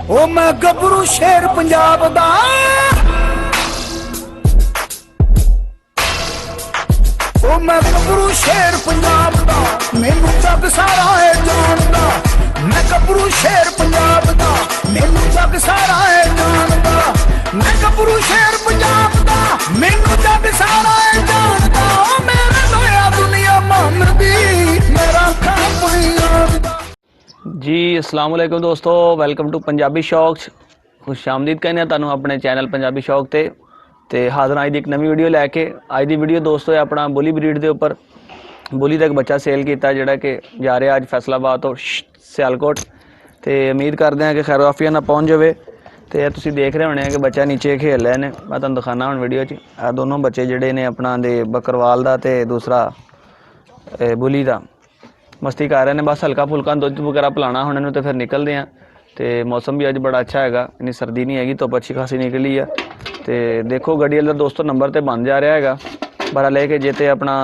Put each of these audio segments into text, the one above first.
ओ मैं गबरू शेर पंजाब दा, ओ मैं गबरू शेर पंजाब दा, मैनू जग सारा है जानदा। मैं गबरू शेर पंजाब दा, मैनू जग सारा है जानदा। मैं गबरू शेर पंजाब दा, मैनू जग सारा है जानदा। ओ मेरे लोया दुनिया मानदी, मेरा खां पंजाब दा। जी अस्सलाम वालेकुम दोस्तों, वेलकम टू पंजाबी शौक। खुश आमदीद कहने तुहानू अपने चैनल पंजाबी शौक ते हाज़र अज दी एक नवी वीडियो लैके। अज दी वीडियो दोस्तों है अपना बुली ब्रीड के उपर। बुली का एक बच्चा सेल किया जिहड़ा कि जा रहा अज फैसलाबाद तो सियालकोट। तो उम्मीद करते हैं कि खैर वाफिया ना पहुँच जाए। तो तुसीं देख रहे होने कि बच्चा नीचे खेल रहे हैं। मैं तुहानू दिखाना हुण वीडियो च दोनों बच्चे जिहड़े ने अपना दे बकरवाल का तो दूसरा बुली का मस्ती कर रहे हैं। बस हल्का फुल्का दुध वगैरह पिलाना हुण इन्हूं, तो फिर निकलते हैं। तो मौसम भी अज बड़ा अच्छा है, इन्नी सर्दी नहीं हैगी, धुप्प अच्छी खासी निकली है। तो देखो गड्डी वाला दोस्तों नंबर तो बन जा रहा है, बड़ा लेके जे तो अपना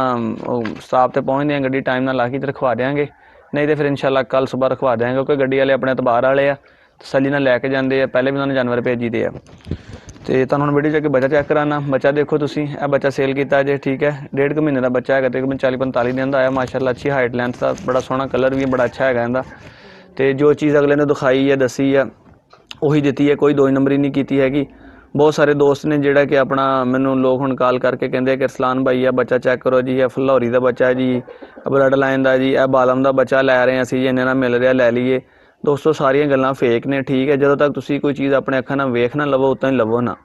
स्टाफ तो पहुँचते हैं, गड्डी टाइम नाल आके तो रखवा देंगे, नहीं तो फिर इंशाल्लाह कल सुबह रखवा देंगे। क्योंकि गड्डी वाले अपने एतबार वाले आ, तसल्ली नाल लैके जाते हैं, पहले भी उन्होंने जानवर भेजी दे। तो तुहानूं हुण वीडियो च बच्चा चैक कराना। बच्चा देखो तुसीं, यह बच्चा सेल किया जे, ठीक है। 1.5 महीने का बच्चा है, तकरीबन 40-45 दिन का आया माशाल्लाह। अच्छी हाइट लेंथ का, बड़ा सोहना कलर भी बड़ा अच्छा है इहदा। तो जो चीज़ अगले ने दिखाई है दसी है उही दी है, कोई दो नंबरी नहीं की हैगी। बहुत सारे दोस्त ने जिहड़ा कि अपना मैनू लोग हुण कॉल करके कहते कि रसलान भाई है बच्चा चैक करो जी, यह फलौरी का बच्चा है जी, ब्लड लाइन का जी, यह बालम का बच्चा लै रहे हैं असीं, इन्ने नाल मिल रहा लै लीए। दोस्तों सारियां गल्लां फेक ने, ठीक है। जो तक तुसीं कोई चीज़ अपने अखां नाल वेख ना लवो उतना ही लवो ना।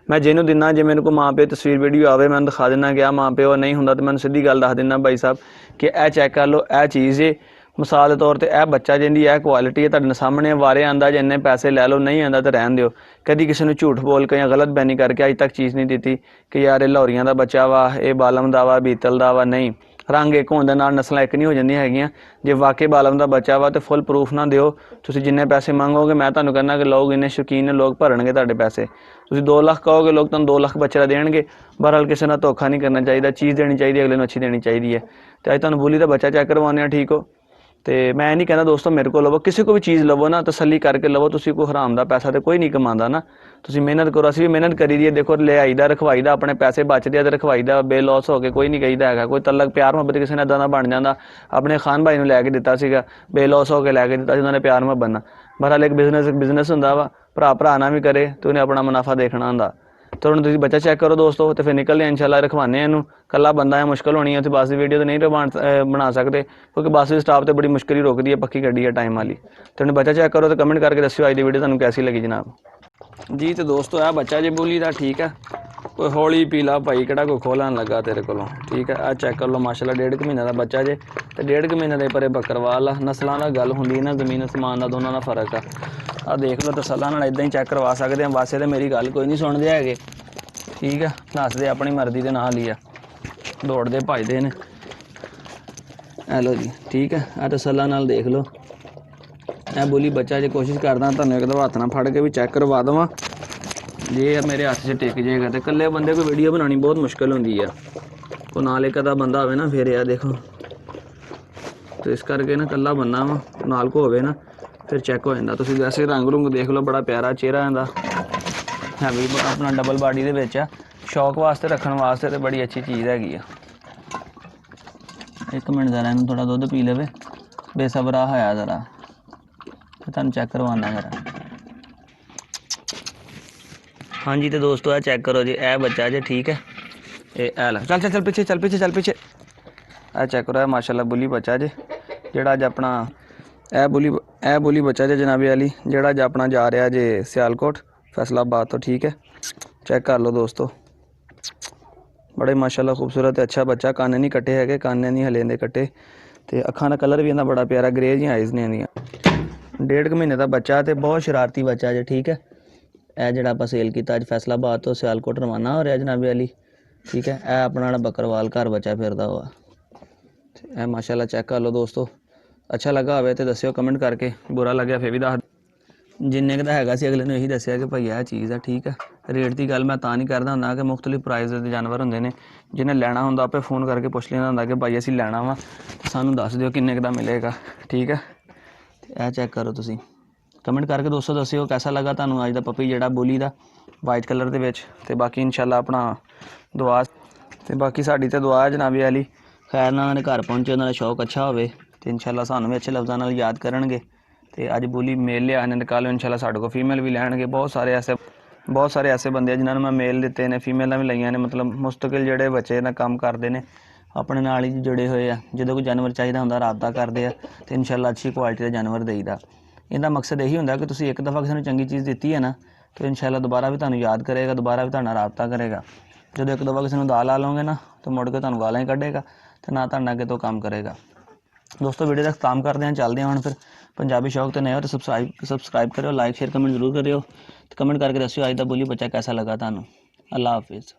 मैं जिन्हों दिना जे मेरे को माँ प्यो तस्वीर वीडियो आवे मैं दिखा देना कि आ माँ प्यो नहीं होंदा, तो मैं सीधी गल दस दिना भाई साहब कि यह चैक कर लो, यह चीज़ है। मिसाल के तौर पर यह बच्चा जिंदी यह क्वालिटी है, तुहाडे सामने वारे आंदा, जे इन्ने पैसे लै लो, नहीं आंदा तो रहन दिओ। कभी किसी ने झूठ बोल के या गलत बयानी करके अज तक चीज़ नहीं दी कि यार ये लाहौरियां का बच्चा वा, ये बालम का वा, बीतल का वा। नहीं, रंग एक होने नाल नस्लां एक नहीं हो जांदियां हैगियां। जे वाकई बालम का बच्चा वा तो फुल प्रूफ ना दिओ। तुसीं जिन्ने पैसे मंगोगे मैं तुहानूं कहना कि लोग इन्ने शौकीन ने, लोग भरनगे तुहाडे पैसे। तुसीं 2 लाख कहोगे, लोग तुहानूं 2 लाख बच्चे का देणगे। बहरहाल किसी नाल धोखा नहीं करना चाहिए, चीज़ देनी चाहिए अगले नूं अच्छी देनी चाहिए है। तो अज तुहानूं बुली का बच्चा चैक करवाने, ठीक हो। तो मैं नहीं कहना दोस्तों मेरे को लवो, किसी को भी चीज़ लवो ना तसल्ली करके लवो। तुसीं कोई हराम का पैसा तो कोई नहीं कमांदा ना, तुसीं मेहनत करो। असीं भी मेहनत करी दी है, देखो ले आई दा, रखवाई दा, अपने पैसे बचदे आ तो रखवाई दा, बेलॉस हो के कोई नहीं कहीदा हैगा। कोई तलक प्यार मुहब्बत किसी ने इदां दा बन जांदा। अपने खान भाई नूं लैके दित्ता सीगा, बेलॉस हो के लैके दित्ता सी, उन्होंने प्यार मुहब्बत ना। बहरहाल एक बिजनेस हुंदा वा, भरा ना भी करे तो उन्हें अपना मुनाफा देखना हुंदा। तो हुण तुसीं बच्चा चैक करो दोस्तों, तो फिर निकलने इंशाल्लाह रखवाने इनू। कला बंदा है, मुश्किल होनी है, तो बस की वीडियो तो नहीं बना सकते क्योंकि बस की स्टाफ तो बड़ी मुश्किल ही रोकती है, पक्की गड्डी है टाइम वाली। तो हुण बच्चा चैक करो तो कमेंट करके दस्सिओ अज दी वीडियो तुहानूं कैसी लगी जनाब जी। तो दोस्तों यह बच्चा जी बुली का, ठीक है। कोई हौली पीला भाई किहड़ा कोई खोलन लगा तेरे कोलों, ठीक है। आ चैक कर लो माशाल्लाह 1.5 महीने का बच्चा जे, तो 1.5 महीने के परे बकरवाल आ। नस्लों का गल होंदी ना, जमीन आसमान का दोनों का फर्क आ देख लो। तसल्ला नाल इदां ही चैक करवा सकते हैं। वैसे तो मेरी गल कोई नहीं सुनते है, ठीक है। नसदे अपनी मर्जी के नाल ही आ, दौड़ते भजते ने। हेलो जी, ठीक है। आ तसल्ला नाल देख लो, यह बुली बच्चा जे कोशिश करदा तुहानूं एक दो हत्थ नाल फड़ के भी चैक करवा देवां। जे मेरे हत्थ से टिक जाएगा तो कल्ले बंदे को वीडियो बनानी बहुत मुश्किल होंदी है, कोई नाल एक अद्धा बंदा होवे ना फिर यह देखो। तो इस करके ना कल्ला बंदा वा नाल को होवे ना फिर चैक हो जाता। तुसीं वैसे रंग रुंग देख लो, बड़ा प्यारा चेहरा इहदा है भी, अपना डबल बाडी दे विच आ। शौक वास्ते रखने वास्ते तो बड़ी अच्छी चीज़ हैगी आ। 1 मिनट ज़रा इन्हूं थोड़ा दुध पी लवे, बेसबरा होया ज़रा, तो तुहानूं चैक करवाना ज़रा। हाँ जी, तो दोस्तों यह चैक करो जी, यह बच्चा जे, ठीक है। ये चल चल चल पीछे, चल पीछे, चल पीछे। यह चैक करो, माशाल्लाह बुली बच्चा जे, जेड़ा अज अपना यह बुली बच्चा जे जनाबी वाली, जेड़ा अज अपना जा रहा जे सियालकोट फैसलाबाद तो, ठीक है। चैक कर लो दोस्तों, बड़े माशाल्लाह खूबसूरत अच्छा बच्चा। काने नहीं कट्टे है, काने नहीं हले दे कट्टे। तो अखां का कलर भी इन्दा बड़ा प्यारा, ग्रे जी आइज़ ने इहदियां। 1.5 महीने का बच्चा, तो बहुत शरारती बच्चा जे, ठीक है। यह जोड़ा आप सेल किया अज फैसलाबाद तो सियालकोट रवाना हो रहा जनाबी वाली, ठीक है। यह अपना बकरवाल घर बच्चा फिरदा हुआ, यह माशाल्लाह चैक कर लो दोस्तों। अच्छा लगा हो तो दस्सिओ कमेंट करके, बुरा लगे फिर भी दस। जिन्ने का हैगा सी अगले ने यही दस्सिया कि भाई यह चीज़ है, ठीक है। रेट की गल मैं तां नहीं करदा हुंदा कि मुख्तलिफ प्राइस के जानवर होंदे ने, जिन्हें लैना हुंदा आपे फोन करके पुछ लेना हुंदा कि भाई असीं लैना वा, सानूं दस दिओ किन्ने दा मिलेगा, ठीक है। यह चैक करो तुसीं, ਕਮੈਂਟ ਕਰਕੇ ਦੋਸਤੋ ਦੱਸਿਓ कैसा लगा ਤੁਹਾਨੂੰ ਅੱਜ ਦਾ ਪੱਪੀ ਜਿਹੜਾ ਬੋਲੀ ਦਾ ਵਾਈਟ ਕਲਰ ਦੇ ਵਿੱਚ। ਤੇ ਬਾਕੀ ਇਨਸ਼ਾਅੱਲਾ ਆਪਣਾ ਦੁਆ ਤੇ ਬਾਕੀ ਸਾਡੀ ਤੇ ਦੁਆ ਹੈ ਜਨਾਬੀ ਅਲੀ ਖੈਰ ਨਾਲ ਉਹਨਾਂ ਦੇ ਘਰ ਪਹੁੰਚੇ, ਉਹਨਾਂ ਦਾ ਸ਼ੌਕ ਅੱਛਾ ਹੋਵੇ ਤੇ ਇਨਸ਼ਾਅੱਲਾ ਸਾਨੂੰ ਵੀ ਅੱਛੇ ਲਫ਼ਜ਼ਾਂ ਨਾਲ ਯਾਦ ਕਰਨਗੇ। ਤੇ ਅੱਜ ਬੋਲੀ ਮੇਲ ਲਿਆ ਨੇ, ਕੱਲ੍ਹ ਇਨਸ਼ਾਅੱਲਾ ਸਾਡੇ ਕੋਲ ਫੀਮੇਲ ਵੀ ਲੈਣਗੇ। ਬਹੁਤ ਸਾਰੇ ਐਸੇ ਬੰਦੇ ਜਿਨ੍ਹਾਂ ਨੂੰ ਮੈਂ ਮੇਲ ਦਿੱਤੇ ਨੇ, ਫੀਮੇਲਾਂ ਵੀ ਲਈਆਂ ਨੇ। ਮਤਲਬ ਮੁਸਤਕਿਲ ਜਿਹੜੇ ਬੱਚੇ ਦਾ ਕੰਮ ਕਰਦੇ ਨੇ, ਆਪਣੇ ਨਾਲ ਹੀ ਜੁੜੇ ਹੋਏ ਆ। ਜਦੋਂ ਕੋਈ ਜਾਨਵਰ ਚਾਹੀਦਾ ਹੁੰਦਾ ਰਾਬਤਾ ਕਰਦੇ ਆ ਤੇ ਇਨਸ਼ਾਅੱਲਾ ਅੱਛੀ ਕੁਆਲਿਟੀ ਦਾ ਜਾਨਵਰ ਦੇਈਦਾ। ਇਹਦਾ ਮਕਸਦ ਇਹੀ ਹੁੰਦਾ ਕਿ ਤੁਸੀਂ ਇੱਕ ਦਫਾ ਕਿਸੇ ਨੂੰ ਚੰਗੀ ਚੀਜ਼ ਦਿੱਤੀ ਹੈ ਨਾ, ਤਾਂ ਇਨਸ਼ਾਅੱਲਾ ਦੁਬਾਰਾ ਵੀ ਤੁਹਾਨੂੰ ਯਾਦ ਕਰੇਗਾ, ਦੁਬਾਰਾ ਵੀ ਤੁਹਾਡੇ ਨਾਲ ਰਾਬਤਾ ਕਰੇਗਾ। ਜਦੋਂ ਇੱਕ ਦਫਾ ਕਿਸੇ ਨੂੰ ਲਾ ਲਓਗੇ ਨਾ ਤਾਂ ਮੁੜ ਕੇ ਤੁਹਾਨੂੰ ਗਾਲਾਂ ਹੀ ਕੱਢੇਗਾ ਤੇ ਨਾ ਤੁਹਾਡੇ ਨਾਲ ਕਿਤੋਂ ਕੰਮ ਕਰੇਗਾ। ਦੋਸਤੋ ਵੀਡੀਓ ਦਾ ਖਤਮ ਕਰਦੇ ਹਾਂ, ਚੱਲਦੇ ਹਾਂ ਹੁਣ ਫਿਰ। ਪੰਜਾਬੀ ਸ਼ੌਕ ਤੇ ਨਏ ਹੋ ਤਾਂ ਸਬਸਕ੍ਰਾਈਬ ਕਰਿਓ, ਲਾਈਕ ਸ਼ੇਅਰ ਕਮੈਂਟ ਜ਼ਰੂਰ ਕਰਿਓ ਤੇ ਕਮੈਂਟ ਕਰਕੇ ਦੱਸਿਓ ਅੱਜ ਦਾ ਬੋਲੀ ਬੱਚਾ कैसा लगा ਤੁਹਾਨੂੰ। ਅੱਲਾ ਹਾਫਿਜ਼।